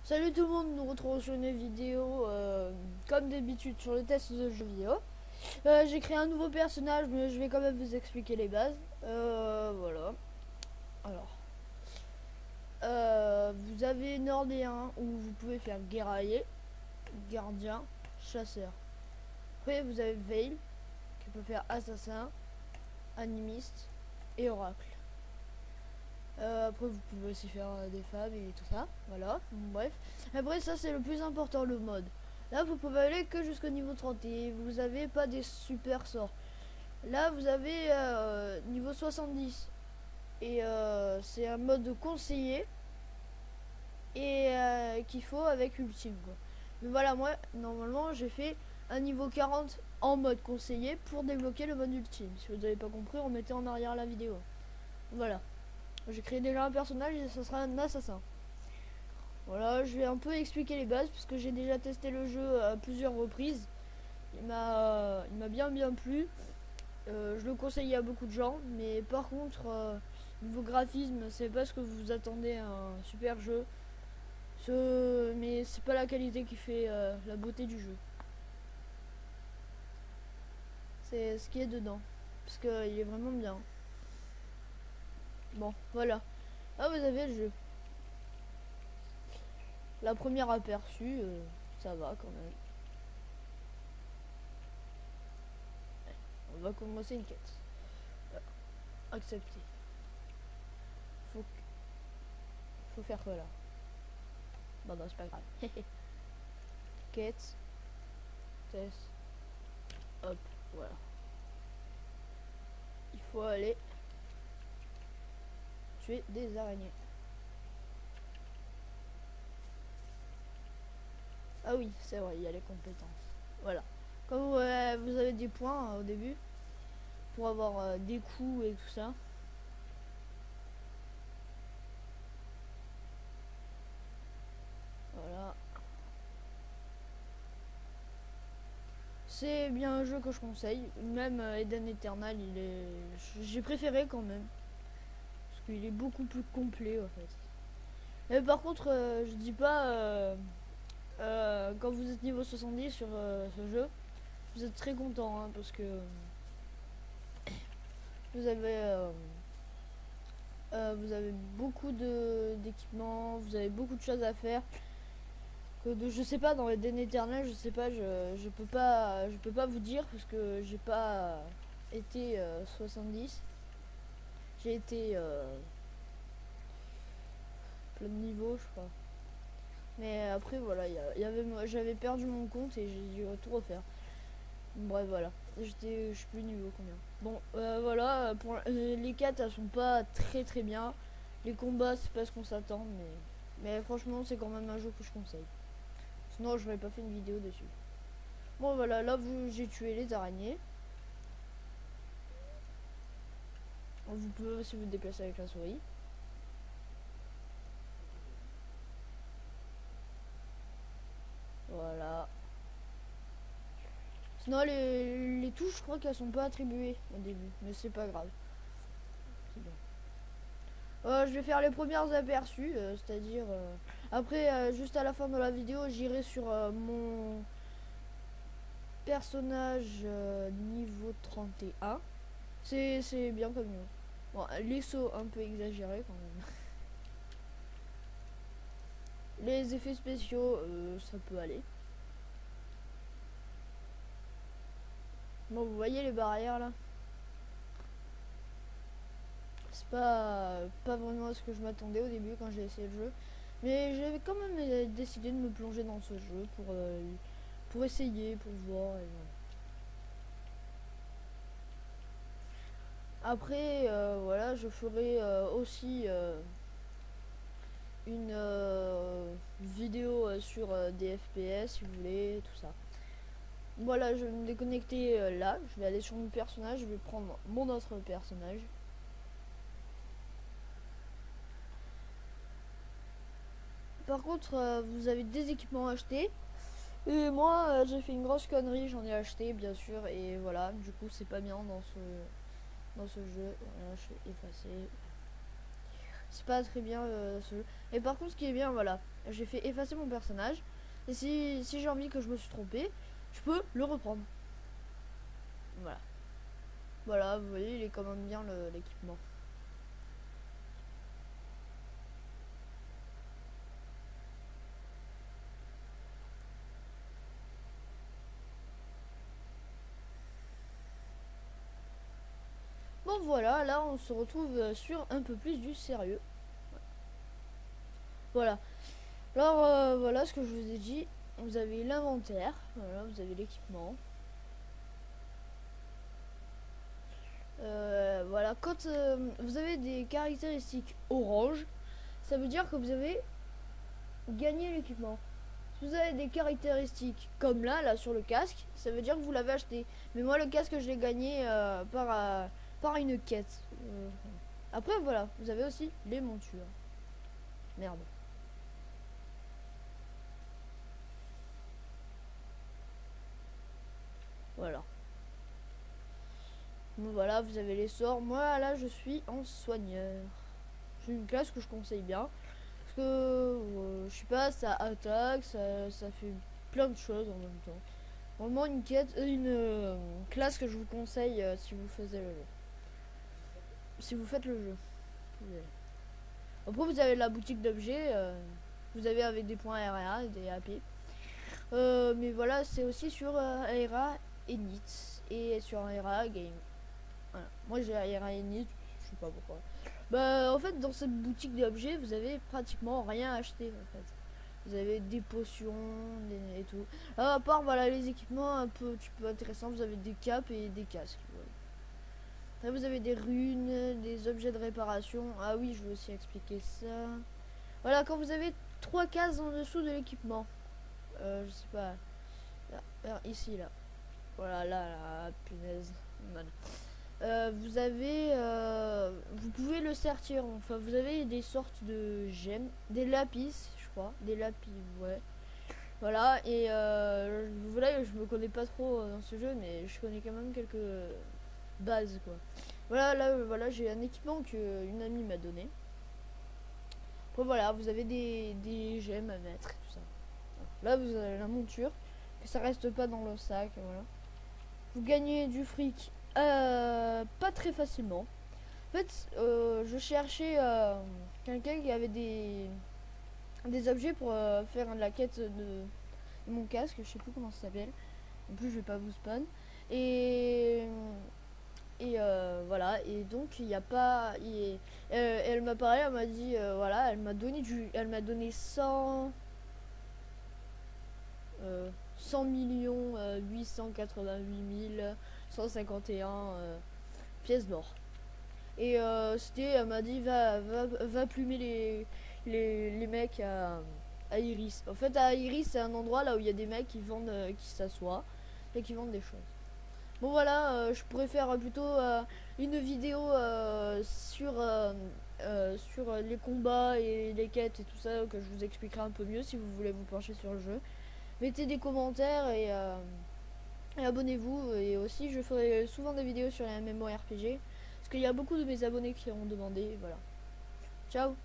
Salut tout le monde, nous retrouvons sur une vidéo comme d'habitude sur le test de jeux vidéo. J'ai créé un nouveau personnage mais je vais quand même vous expliquer les bases. Voilà. Alors, vous avez Nordéen où vous pouvez faire guerrier, gardien, chasseur. Après vous avez Veil qui peut faire assassin, animiste et oracle. Après vous pouvez aussi faire des femmes et tout ça, voilà, bref. Après ça c'est le plus important, le mode. Là vous pouvez aller que jusqu'au niveau 30 et vous avez pas des super sorts. Là vous avez niveau 70 et c'est un mode conseillé et qu'il faut avec ultime quoi. Mais voilà, moi normalement j'ai fait un niveau 40 en mode conseillé pour débloquer le mode ultime. Si vous n'avez pas compris, remettez en arrière la vidéo. Voilà. J'ai créé déjà un personnage et ce sera un assassin. Voilà, je vais un peu expliquer les bases puisque j'ai déjà testé le jeu à plusieurs reprises. Il m'a bien plu. Je le conseille à beaucoup de gens, mais par contre, niveau graphisme, c'est pas ce que vous attendez à un super jeu. Mais c'est pas la qualité qui fait la beauté du jeu. C'est ce qui est dedans, parce qu'il est vraiment bien. Bon, voilà. Ah, vous avez le jeu. La première aperçue, ça va quand même. On va commencer une quête. Accepter. Faut, faut faire quoi là? Bah non, c'est pas grave. Quête. Test. Hop, voilà. Il faut aller tuer des araignées. Ah oui, c'est vrai, il y a les compétences. Voilà. Comme vous avez des points au début pour avoir des coups et tout ça. Voilà. C'est bien un jeu que je conseille. Même Eden Eternal, j'ai préféré quand même. Parce qu'il est beaucoup plus complet en fait. Mais par contre, je dis pas quand vous êtes niveau 70 sur ce jeu, vous êtes très content hein, parce que vous avez beaucoup d'équipements, vous avez beaucoup de choses à faire. Je sais pas, dans Eden Eternal, je sais pas, je peux pas vous dire parce que j'ai pas été 70. J'ai été plein de niveaux, je crois. Mais après, voilà, j'avais perdu mon compte et j'ai dû tout refaire. Bref, voilà. Je suis plus niveau combien. Bon, voilà, pour les quêtes, elles sont pas très bien. Les combats, c'est pas ce qu'on s'attend, mais franchement, c'est quand même un jeu que je conseille. Sinon, j'aurais pas fait une vidéo dessus. Bon, voilà, là, j'ai tué les araignées. Vous pouvez aussi vous déplacer avec la souris. Voilà. Sinon, les touches, je crois qu'elles sont pas attribuées au début, mais c'est pas grave. C'est bien. Je vais faire les premières aperçus, c'est-à-dire après juste à la fin de la vidéo j'irai sur mon personnage niveau 31. C'est bien comme mieux. Bon, les sauts un peu exagérés quand même. Les effets spéciaux ça peut aller. Bon, vous voyez les barrières là, c'est pas vraiment ce que je m'attendais au début quand j'ai essayé le jeu, mais j'avais quand même décidé de me plonger dans ce jeu pour essayer, pour voir et voilà. Après, voilà, je ferai aussi une vidéo sur des FPS si vous voulez, tout ça. Voilà, je vais me déconnecter là, je vais aller sur mon personnage, je vais prendre mon autre personnage. Par contre, vous avez des équipements à acheter. Et moi, j'ai fait une grosse connerie, j'en ai acheté bien sûr, et voilà, du coup c'est pas bien dans ce jeu. Voilà, je vais effacer. c'est pas très bien ce jeu. Et par contre, ce qui est bien, voilà, j'ai fait effacer mon personnage. Et si j'ai envie que je me suis trompé, je peux le reprendre. Voilà. Voilà, vous voyez, il est quand même bien l'équipement. Bon voilà, là on se retrouve sur un peu plus du sérieux. Voilà. Alors voilà ce que je vous ai dit. Vous avez l'inventaire, voilà, vous avez l'équipement. Voilà, quand vous avez des caractéristiques orange, ça veut dire que vous avez gagné l'équipement. Si vous avez des caractéristiques comme là sur le casque, ça veut dire que vous l'avez acheté. Mais moi le casque je l'ai gagné par une quête. Après voilà, vous avez aussi les montures. Merde. Voilà. Donc voilà, vous avez les sorts. Moi là je suis en soigneur. C'est une classe que je conseille bien. Parce que je sais pas, ça attaque, ça fait plein de choses en même temps. Vraiment une quête, une classe que je vous conseille si vous faites le jeu. Si vous faites le jeu. Après vous avez la boutique d'objets. Vous avez avec des points RA et des AP. Mais voilà, c'est aussi sur RA et NIT. Et sur RA Game. Voilà. Moi j'ai RA et NIT, je sais pas pourquoi. Bah en fait dans cette boutique d'objets vous avez pratiquement rien acheté en fait. Vous avez des potions et tout. Alors, à part voilà les équipements un petit peu intéressants, vous avez des capes et des casques. Voilà. Après vous avez des runes, des objets de réparation. Ah oui, je vais aussi expliquer ça. Voilà, quand vous avez 3 cases en dessous de l'équipement. Je sais pas. Là, ici là. Voilà, là, punaise. Voilà. Vous avez vous pouvez le sortir, enfin vous avez des sortes de gemmes, des lapis je crois, des lapis, ouais, voilà. Et voilà, je me connais pas trop dans ce jeu mais je connais quand même quelques bases quoi. Voilà, là voilà, j'ai un équipement que une amie m'a donné. Après voilà, vous avez des gemmes à mettre et tout ça. Là vous avez la monture, que ça reste pas dans le sac, voilà. Vous gagnez du fric pas très facilement. En fait, je cherchais quelqu'un qui avait des objets pour faire de la quête de mon casque. Je sais plus comment ça s'appelle. En plus, je vais pas vous spawn. Et voilà. Et donc, il n'y a pas. Elle m'a parlé, elle m'a dit voilà, elle m'a donné 100 millions 888 151 pièces d'or. Et elle m'a dit va plumer les mecs à Iris. En fait, à Iris, c'est un endroit là où il y a des mecs qui vendent, qui s'assoient et qui vendent des choses. Bon voilà, je pourrais faire plutôt une vidéo sur les combats et les quêtes et tout ça, que je vous expliquerai un peu mieux si vous voulez vous pencher sur le jeu. Mettez des commentaires et abonnez-vous. Et aussi, je ferai souvent des vidéos sur les MMORPG. Parce qu'il y a beaucoup de mes abonnés qui ont demandé. Voilà. Ciao.